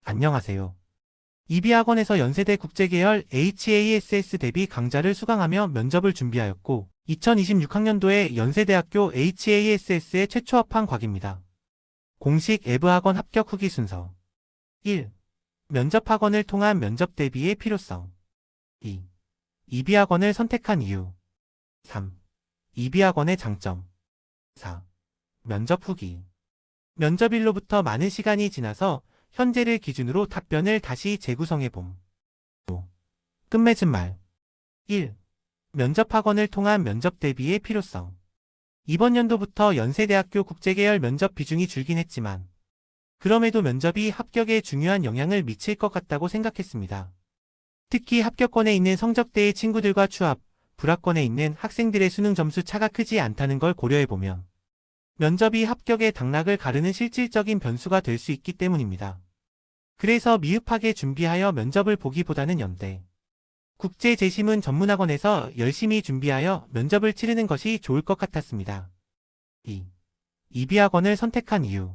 안녕하세요. 이비학원에서 연세대 국제계열 HASS 대비 강좌를 수강하며 면접을 준비하였고 2026학년도에 연세대학교 HASS에 최초 합한 곽입니다. 공식 앱학원 합격 후기 순서 1. 면접학원을 통한 면접 대비의 필요성 2. 이비학원을 선택한 이유 3. 이비학원의 장점 4. 면접 후기 면접일로부터 많은 시간이 지나서 현재를 기준으로 답변을 다시 재구성해봄. 5. 끝맺은 말 1. 면접학원을 통한 면접 대비의 필요성 이번 연도부터 연세대학교 국제계열 면접 비중이 줄긴 했지만 그럼에도 면접이 합격에 중요한 영향을 미칠 것 같다고 생각했습니다. 특히 합격권에 있는 성적대의 친구들과 추합, 불합권에 있는 학생들의 수능 점수 차가 크지 않다는 걸 고려해보면 면접이 합격의 당락을 가르는 실질적인 변수가 될 수 있기 때문입니다. 그래서 미흡하게 준비하여 면접을 보기보다는 연대 국제재심은 전문학원에서 열심히 준비하여 면접을 치르는 것이 좋을 것 같았습니다. 2. 이비학원을 선택한 이유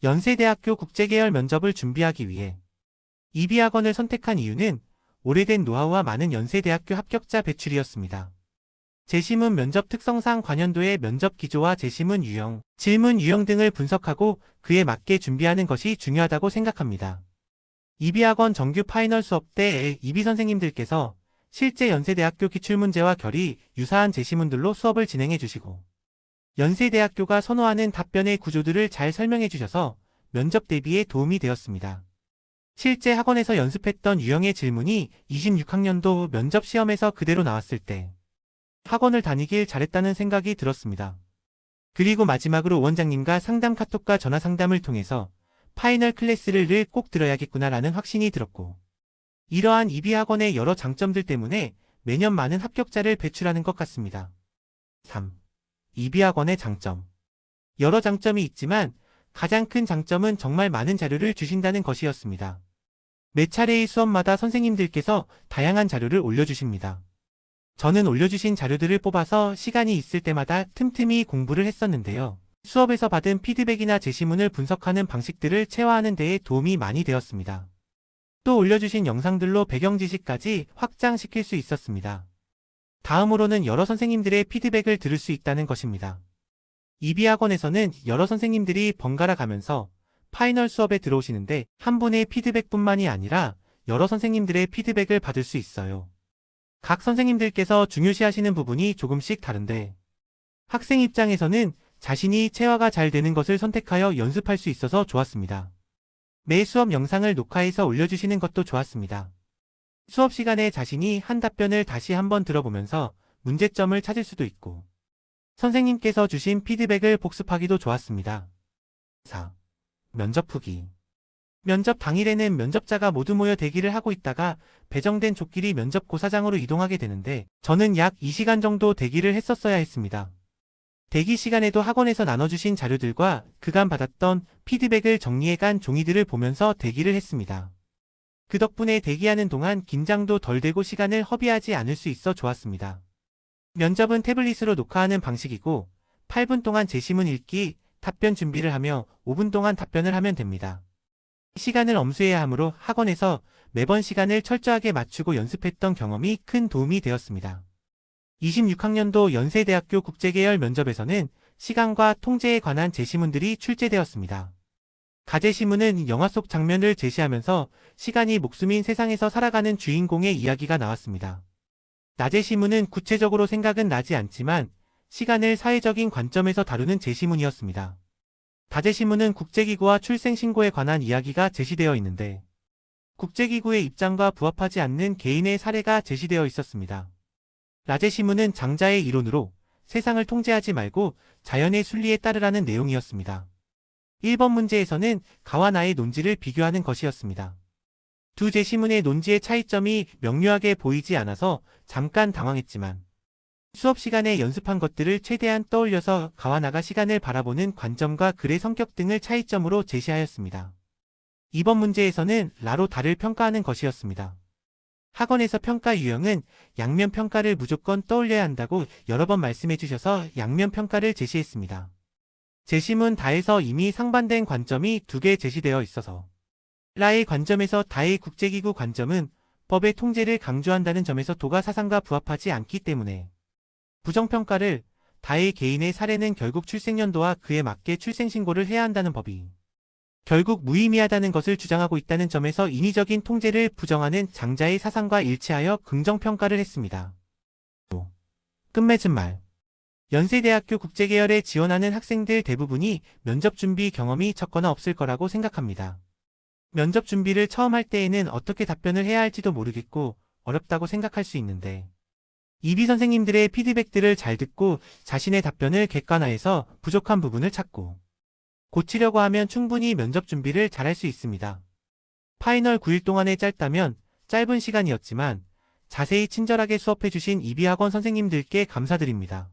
연세대학교 국제계열 면접을 준비하기 위해 이비학원을 선택한 이유는 오래된 노하우와 많은 연세대학교 합격자 배출이었습니다. 재심은 면접 특성상 관연도의 면접 기조와 재심은 유형, 질문 유형 등을 분석하고 그에 맞게 준비하는 것이 중요하다고 생각합니다. 이비학원 정규 파이널 수업 때 이비 선생님들께서 실제 연세대학교 기출문제와 결이 유사한 재시문들로 수업을 진행해 주시고 연세대학교가 선호하는 답변의 구조들을 잘 설명해 주셔서 면접 대비에 도움이 되었습니다. 실제 학원에서 연습했던 유형의 질문이 26학년도 면접 시험에서 그대로 나왔을 때 학원을 다니길 잘했다는 생각이 들었습니다. 그리고 마지막으로 원장님과 상담 카톡과 전화 상담을 통해서 파이널 클래스를 꼭 들어야겠구나라는 확신이 들었고 이러한 이비학원의 여러 장점들 때문에 매년 많은 합격자를 배출하는 것 같습니다. 3. 이비학원의 장점 여러 장점이 있지만 가장 큰 장점은 정말 많은 자료를 주신다는 것이었습니다. 매 차례의 수업마다 선생님들께서 다양한 자료를 올려주십니다. 저는 올려주신 자료들을 뽑아서 시간이 있을 때마다 틈틈이 공부를 했었는데요. 수업에서 받은 피드백이나 제시문을 분석하는 방식들을 체화하는 데에 도움이 많이 되었습니다. 또 올려주신 영상들로 배경 지식까지 확장시킬 수 있었습니다. 다음으로는 여러 선생님들의 피드백을 들을 수 있다는 것입니다. 이비학원에서는 여러 선생님들이 번갈아 가면서 파이널 수업에 들어오시는데 한 분의 피드백뿐만이 아니라 여러 선생님들의 피드백을 받을 수 있어요. 각 선생님들께서 중요시하시는 부분이 조금씩 다른데 학생 입장에서는 자신이 체화가 잘 되는 것을 선택하여 연습할 수 있어서 좋았습니다. 매 수업 영상을 녹화해서 올려주시는 것도 좋았습니다. 수업 시간에 자신이 한 답변을 다시 한번 들어보면서 문제점을 찾을 수도 있고 선생님께서 주신 피드백을 복습하기도 좋았습니다. 4. 면접 후기 면접 당일에는 면접자가 모두 모여 대기를 하고 있다가 배정된 족끼리 면접고사장으로 이동하게 되는데 저는 약 2시간 정도 대기를 했었어야 했습니다. 대기 시간에도 학원에서 나눠주신 자료들과 그간 받았던 피드백을 정리해간 종이들을 보면서 대기를 했습니다. 그 덕분에 대기하는 동안 긴장도 덜 되고 시간을 허비하지 않을 수 있어 좋았습니다. 면접은 태블릿으로 녹화하는 방식이고 8분 동안 제시문 읽기, 답변 준비를 하며 5분 동안 답변을 하면 됩니다. 시간을 엄수해야 하므로 학원에서 매번 시간을 철저하게 맞추고 연습했던 경험이 큰 도움이 되었습니다. 26학년도 연세대학교 국제계열 면접에서는 시간과 통제에 관한 제시문들이 출제되었습니다. 가제시문은 영화 속 장면을 제시하면서 시간이 목숨인 세상에서 살아가는 주인공의 이야기가 나왔습니다. 나제시문은 구체적으로 생각은 나지 않지만 시간을 사회적인 관점에서 다루는 제시문이었습니다. 다제시문은 국제기구와 출생신고에 관한 이야기가 제시되어 있는데 국제기구의 입장과 부합하지 않는 개인의 사례가 제시되어 있었습니다. 라제시문은 장자의 이론으로 세상을 통제하지 말고 자연의 순리에 따르라는 내용이었습니다. 1번 문제에서는 가와 나의 논지를 비교하는 것이었습니다. 두 제시문의 논지의 차이점이 명료하게 보이지 않아서 잠깐 당황했지만 수업 시간에 연습한 것들을 최대한 떠올려서 가와 나가 시간을 바라보는 관점과 글의 성격 등을 차이점으로 제시하였습니다. 2번 문제에서는 라로 달을 평가하는 것이었습니다. 학원에서 평가 유형은 양면 평가를 무조건 떠올려야 한다고 여러 번 말씀해 주셔서 양면 평가를 제시했습니다. 제시문 다에서 이미 상반된 관점이 2개 제시되어 있어서 라의 관점에서 다의 국제기구 관점은 법의 통제를 강조한다는 점에서 도가 사상과 부합하지 않기 때문에 부정평가를 다의 개인의 사례는 결국 출생연도와 그에 맞게 출생신고를 해야 한다는 법이 결국 무의미하다는 것을 주장하고 있다는 점에서 인위적인 통제를 부정하는 장자의 사상과 일치하여 긍정평가를 했습니다. 끝맺은 말. 연세대학교 국제계열에 지원하는 학생들 대부분이 면접 준비 경험이 적거나 없을 거라고 생각합니다. 면접 준비를 처음 할 때에는 어떻게 답변을 해야 할지도 모르겠고 어렵다고 생각할 수 있는데 이비 선생님들의 피드백들을 잘 듣고 자신의 답변을 객관화해서 부족한 부분을 찾고 고치려고 하면 충분히 면접 준비를 잘할 수 있습니다. 파이널 9일 동안에 짧다면 짧은 시간이었지만 자세히 친절하게 수업해주신 이비학원 선생님들께 감사드립니다.